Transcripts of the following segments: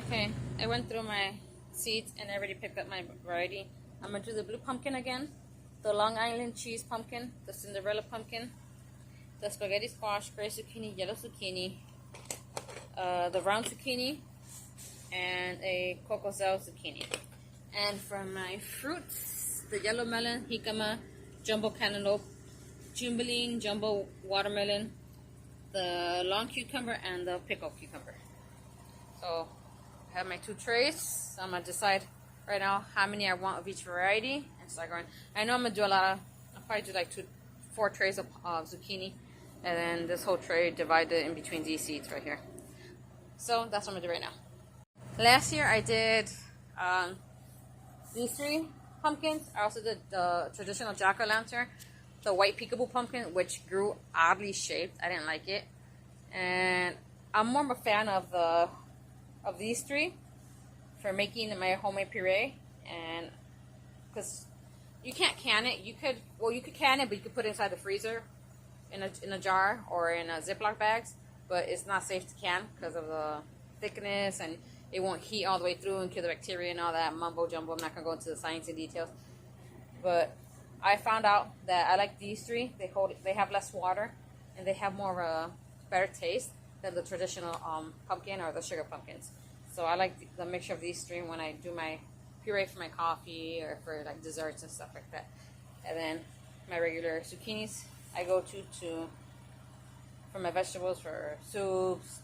Okay, I went through my seeds and I already picked up my variety. I'm going to do the blue pumpkin again, the Long Island cheese pumpkin, the Cinderella pumpkin, the spaghetti squash, gray zucchini, yellow zucchini, the round zucchini, and a Coco Zell zucchini. And from my fruits, the yellow melon, jicama, jumbo cantaloupe, Jumbeline, jumbo watermelon, the long cucumber, and the pickled cucumber. So I have my 2 trays. So I'm going to decide right now how many I want of each variety and start going. I know I'm going to do a lot of, I'll probably do like 4 trays of zucchini, and then this whole tray divided in between these seeds right here. So that's what I'm going to do right now. Last year I did these 3 pumpkins. I also did the traditional jack-o'-lantern, the white peekaboo pumpkin, which grew oddly shaped. I didn't like it. And I'm more of a fan of these 3 for making my homemade puree. And because you can't can it, you could can it, but you could put it inside the freezer in a jar or in a Ziploc bags. But it's not safe to can because of the thickness, and it won't heat all the way through and kill the bacteria and all that mumbo jumbo. I'm not gonna go into the science and details, but I found out that I like these 3. They have less water, and they have more of a better taste than the traditional pumpkin or the sugar pumpkins. So I like the mixture of these 3 when I do my puree for my coffee or for like desserts and stuff like that. And then my regular zucchinis I go to for my vegetables, for soups,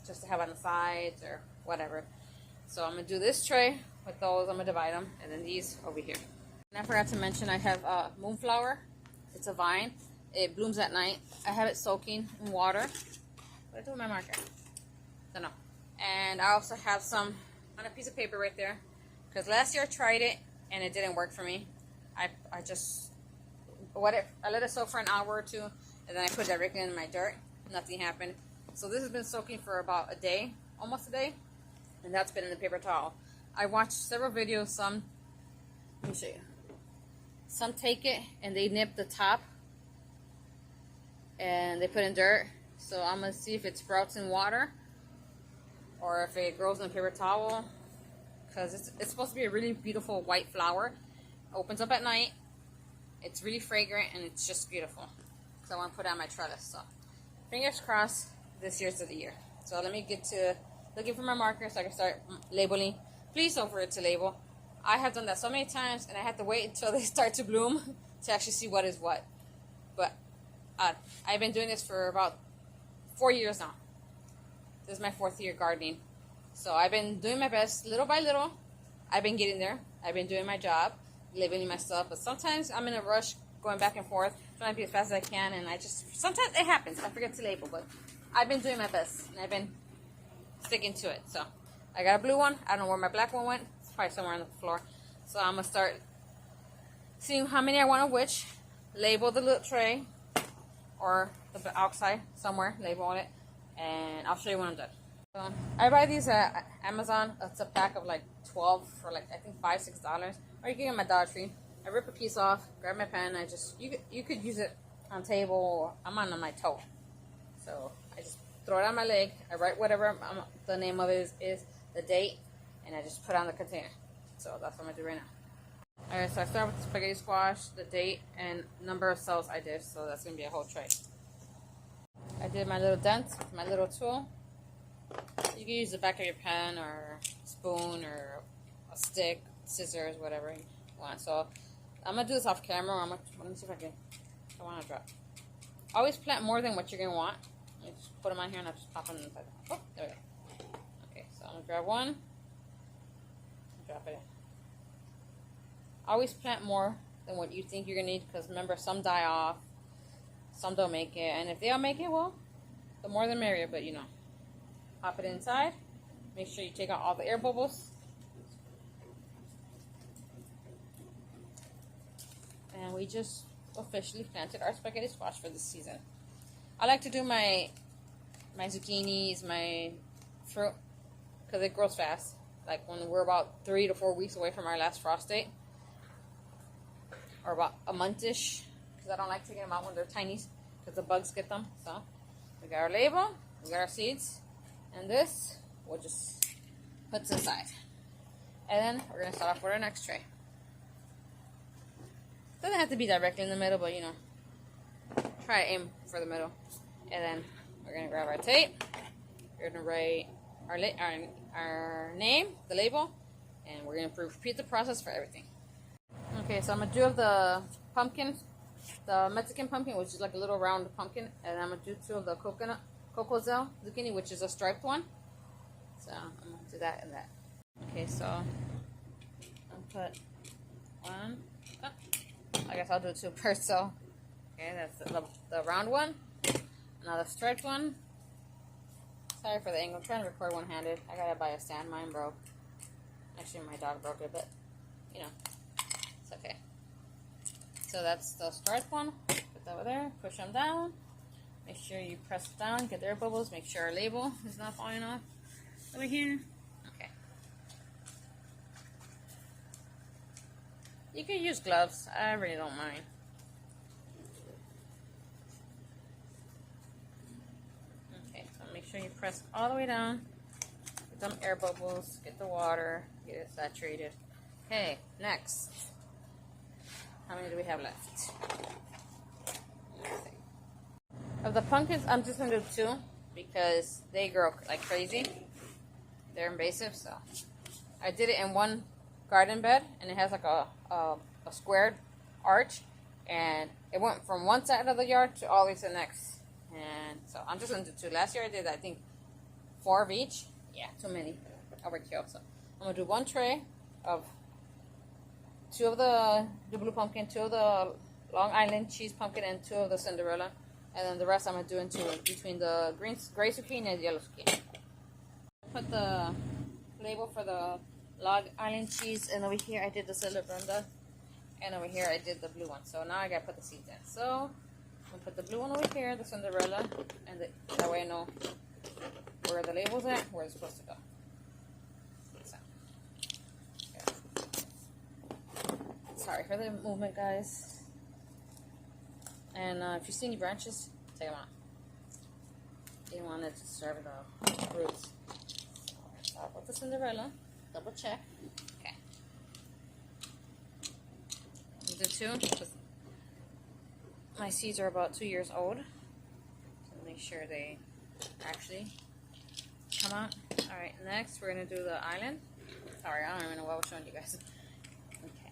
just to have on the sides or whatever. So I'm gonna do this tray with those. I'm gonna divide them, and then these over here. And I forgot to mention I have moonflower. It's a vine. It blooms at night. I have it soaking in water. What did I do with my marker? Don't know. And I also have some on a piece of paper right there, because last year I tried it and it didn't work for me. I let it soak for an hour or 2, and then I put it directly in my dirt. Nothing happened. So this has been soaking for about a day, almost a day, and that's been in the paper towel. I watched several videos. Some, let me show you. Some take it and they nip the top and they put in dirt. So I'm going to see if it sprouts in water or if it grows in a paper towel, because it's supposed to be a really beautiful white flower. It opens up at night. It's really fragrant and it's just beautiful. So I want to put it on my trellis. So fingers crossed, this year's the year. So let me get to looking for my marker so I can start labeling. Please don't forget to label. I have done that so many times, and I have to wait until they start to bloom to actually see what is what. But I've been doing this for about 4 years now. This is my 4th year gardening. So I've been doing my best little by little. I've been getting there. I've been doing my job, labeling my stuff. But sometimes I'm in a rush going back and forth, trying to be as fast as I can, and sometimes it happens. I forget to label, but I've been doing my best, and I've been sticking to it. So I got a blue one. I don't know where my black one went. It's probably somewhere on the floor. So I'm going to start seeing how many I want of which. Label the little tray or the outside somewhere. Label it. And I'll show you when I'm done. So I buy these at Amazon. It's a pack of like 12 for like I think $5, $6. Or you can get them at Dollar Tree. I rip a piece off, grab my pen. You could use it on table. Or I'm on my toe. So I just throw it on my leg. I write whatever the name of it is, the date, and I just put it on the container. So that's what I'm going to do right now. Alright, so I start with the spaghetti squash, the date, and number of cells I did. So that's going to be a whole tray. I did my little dent with my little tool. You can use the back of your pen or spoon or a stick, scissors, whatever you want. So I'm going to do this off camera. Let me see if I want to drop. Always plant more than what you're going to want. Let me just put them on here and I'll just pop them inside. Oh, there we go. Okay, so I'm going to grab one. Drop it in. Always plant more than what you think you're going to need, because remember, some die off. Some don't make it. And if they don't make it, well, the more the merrier. But, you know, pop it inside. Make sure you take out all the air bubbles. And we just officially planted our spaghetti squash for this season. I like to do my zucchinis, my fruit, because it grows fast. Like when we're about 3 to 4 weeks away from our last frost date, or about a month-ish, because I don't like taking them out when they're tiny, because the bugs get them. So we got our label, we got our seeds, and this we'll just put to the side. And then we're going to start off with our next tray. Doesn't have to be directly in the middle, but you know, try to aim for the middle. And then we're going to grab our tape. We're going to write our name, the label, and we're going to repeat the process for everything. Okay, so I'm going to do the pumpkin, the Mexican pumpkin, which is like a little round pumpkin, and I'm going to do 2 of the Cocozelle zucchini, which is a striped one. So I'm going to do that and that. Okay, so I'll put 1. Oh, I guess I'll do 2 per so. Okay, that's the round one. Now the striped one. Sorry for the angle. I'm trying to record one-handed. I gotta buy a stand. Mine broke. Actually, my dog broke it, but you know, it's okay. So that's the striped one. Put that over there. Push them down. Make sure you press it down. Get their bubbles. Make sure our label is not falling off over here. Okay. You can use gloves. I really don't mind. Make sure you press all the way down. Get some air bubbles. Get the water. Get it saturated. Okay, next. How many do we have left? Of the pumpkins, I'm just going to do 2 because they grow like crazy. They're invasive, so. I did it in one garden bed, and it has like a squared arch. And it went from one side of the yard to all the way to the next. And so I'm just going to do 2. Last year I did, I think, 4 of each. Yeah, too many. Overkill. So I'm going to do 1 tray of 2 of the blue pumpkin, 2 of the Long Island cheese pumpkin, and 2 of the Cinderella. And then the rest I'm going to do into between the gray zucchini and the yellow zucchini. Put the label for the Long Island cheese, and over here I did the Silver Brenda, and over here I did the blue one. So now I got to put the seeds in. So I'm going to put the blue one over here, the Cinderella, and that way I know where the label's at, where it's supposed to go. So, okay. Sorry for the movement, guys. And if you see any branches, take them out. You want it to serve the roots. So I'll put the Cinderella, double check. Okay. Do 2. My seeds are about 2 years old, so make sure they actually come out. Alright, next we're going to do the island. Sorry, I don't even know what I was showing you guys. Okay.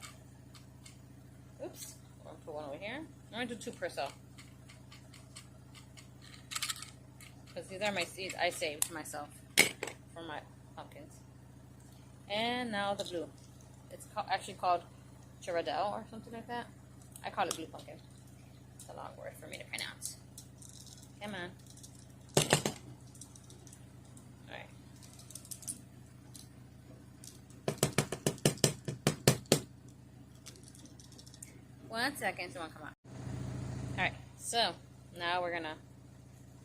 Oops. I'm going to put 1 over here. I'm going to do 2 per cell. Because these are my seeds I saved myself for my pumpkins. And now the blue. It's actually called Chiradel or something like that. I call it blue pumpkin. A long word for me to pronounce. Come on. Alright. One second, so one come out. Alright, so now we're gonna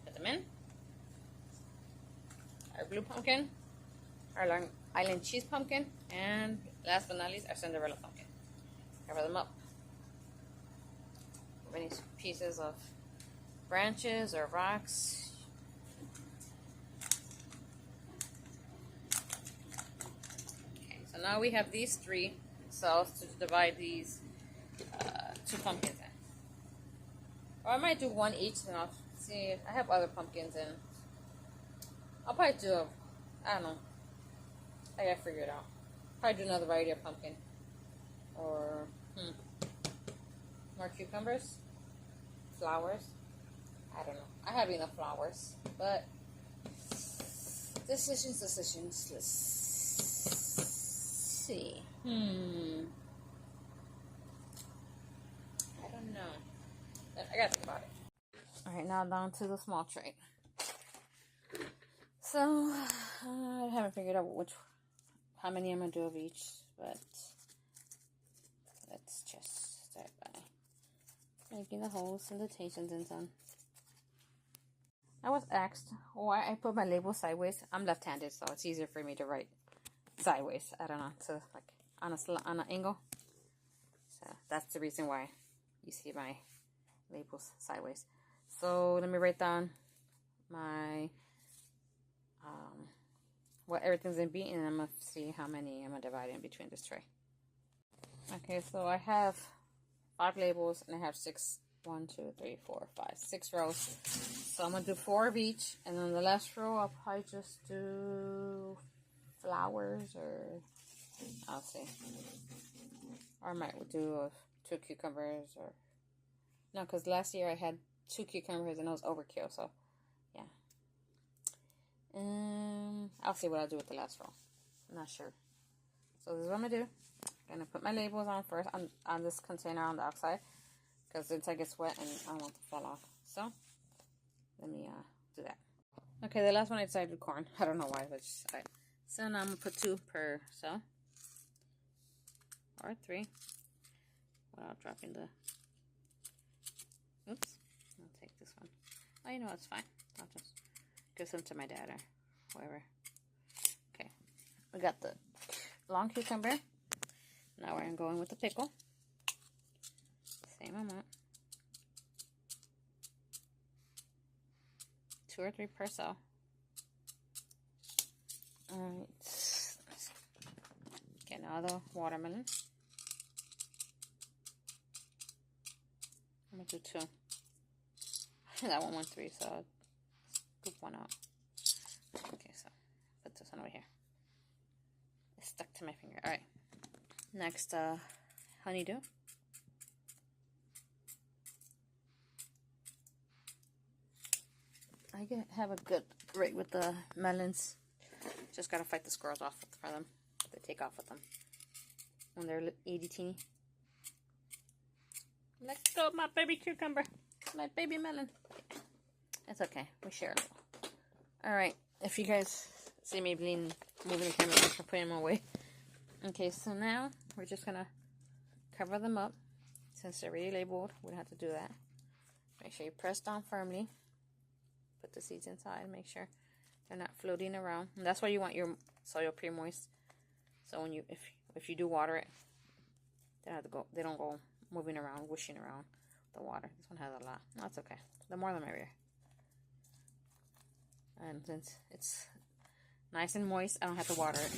put them in. Our blue pumpkin, our Long Island cheese pumpkin, and last but not least, our Cinderella pumpkin. Cover them up. Any pieces of branches or rocks. Okay, so now we have these 3 cells to divide these 2 pumpkins in. Or I might do 1 each, and I'll see if I have other pumpkins in. I'll probably do I don't know. I gotta figure it out. Probably do another variety of pumpkin. Or, more cucumbers. Flowers. I don't know. I have enough flowers, but decisions. Let's see. I don't know. I gotta think about it. Alright, now down to the small tray. So I haven't figured out how many I'm gonna do of each, but let's just start by making the holes and the stations and some. I was asked why I put my label sideways. I'm left-handed, so it's easier for me to write sideways. I don't know, so like on an angle. So that's the reason why you see my labels sideways. So let me write down my what everything's gonna be, and I'm gonna see how many I'm gonna divide in between this tray. Okay, so I have 5 labels and I have 6, 1, 2, 3, 4, 5, 6 rows. So I'm gonna do 4 of each, and then the last row I'll probably just do flowers, or I'll see. Or I might do 2 cucumbers, or no, because last year I had 2 cucumbers and it was overkill. So yeah, I'll see what I'll do with the last row. I'm not sure. So this is what I'm gonna do. I'm gonna put my labels on first on this container on the outside, because the inside gets wet and I don't want it to fall off. So let me do that. Okay, the last one I decided to do corn. I don't know why, but just alright. So now I'm gonna put 2 per cell, or 3. Without dropping the. Oops. I'll take this one. Oh, you know it's fine. I'll just give some to my dad or whoever. Okay, we got the long cucumber. Now we're going with the pickle. Same amount. 2 or 3 per cell. Alright. Okay, now the watermelon. I'm going to do 2. That one went 3, so I'll scoop one out. Okay, so put this one over here. It's stuck to my finger. Alright. Next, honeydew. I have a good rate with the melons. Just gotta fight the squirrels off for them. They take off with them when they're itty teeny. Let go of my baby cucumber, my baby melon. It's okay, we share a little. Alright, if you guys see me moving the camera, I'm putting them away. Okay, so now we're just gonna cover them up. Since they're already labeled, we don't have to do that. Make sure you press down firmly. Put the seeds inside. Make sure they're not floating around. And that's why you want your soil pre-moist. So when you, if you do water it, they don't go moving around, whooshing around the water. This one has a lot. That's okay. The more the merrier. And since it's nice and moist, I don't have to water it.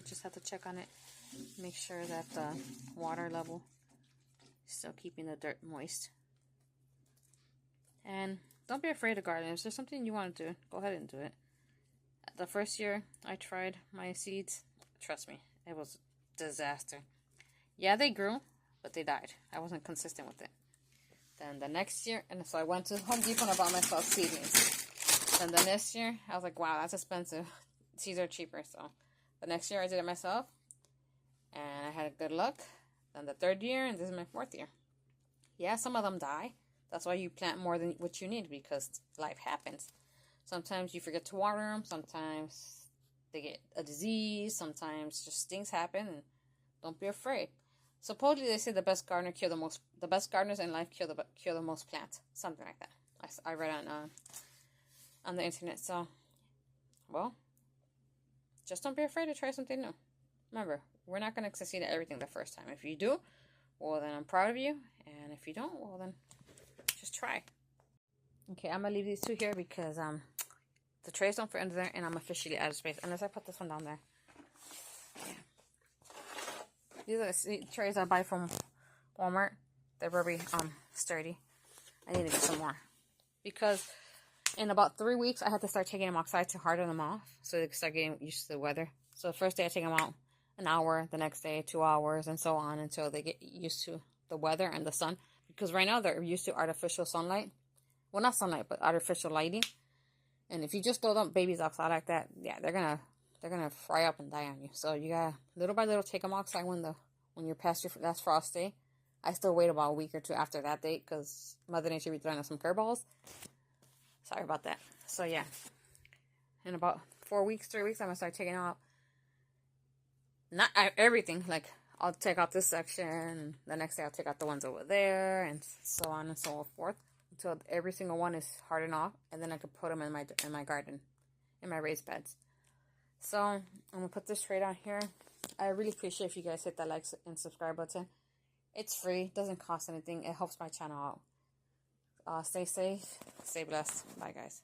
Just have to check on it, make sure that the water level is still keeping the dirt moist. And don't be afraid of gardening. If there's something you want to do, go ahead and do it. The first year I tried my seeds, trust me, it was a disaster. Yeah, they grew, but they died. I wasn't consistent with it. Then the next year, and so I went to Home Depot and I bought myself seedlings. Then the next year, I was like, wow, that's expensive. Seeds are cheaper, so the next year I did it myself, and I had good luck. Then the 3rd year, and this is my 4th year. Yeah, some of them die. That's why you plant more than what you need, because life happens. Sometimes you forget to water them. Sometimes they get a disease. Sometimes just things happen, and don't be afraid. Supposedly they say the best gardeners in life kill the most plants. Something like that. I read on the internet. So, well. Just don't be afraid to try something new. Remember, we're not going to succeed at everything the first time. If you do, well, then I'm proud of you. And if you don't, well, then just try. Okay, I'm going to leave these 2 here because the trays don't fit under there, and I'm officially out of space. Unless I put this one down there. Yeah. These are the trays I buy from Walmart. They're very sturdy. I need to get some more. Because in about 3 weeks, I had to start taking them outside to harden them off, so they could start getting used to the weather. So the first day I take them out an hour, the next day 2 hours, and so on until they get used to the weather and the sun. Because right now they're used to artificial sunlight. Well, not sunlight, but artificial lighting. And if you just throw them babies outside like that, yeah, they're gonna fry up and die on you. So you gotta little by little take them outside when you're past your last frost day. I still wait about a week or 2 after that date because Mother Nature be throwing us some curveballs. Sorry about that. So yeah, in about 4 weeks, 3 weeks, I'm gonna start taking out not everything. Like I'll take out this section, and the next day I'll take out the ones over there, and so on and so forth until every single one is hardened off, and then I could put them in my garden, in my raised beds. So I'm gonna put this tray down here. I really appreciate if you guys hit that like and subscribe button. It's free, doesn't cost anything. It helps my channel out. stay safe, stay blessed. Bye, guys.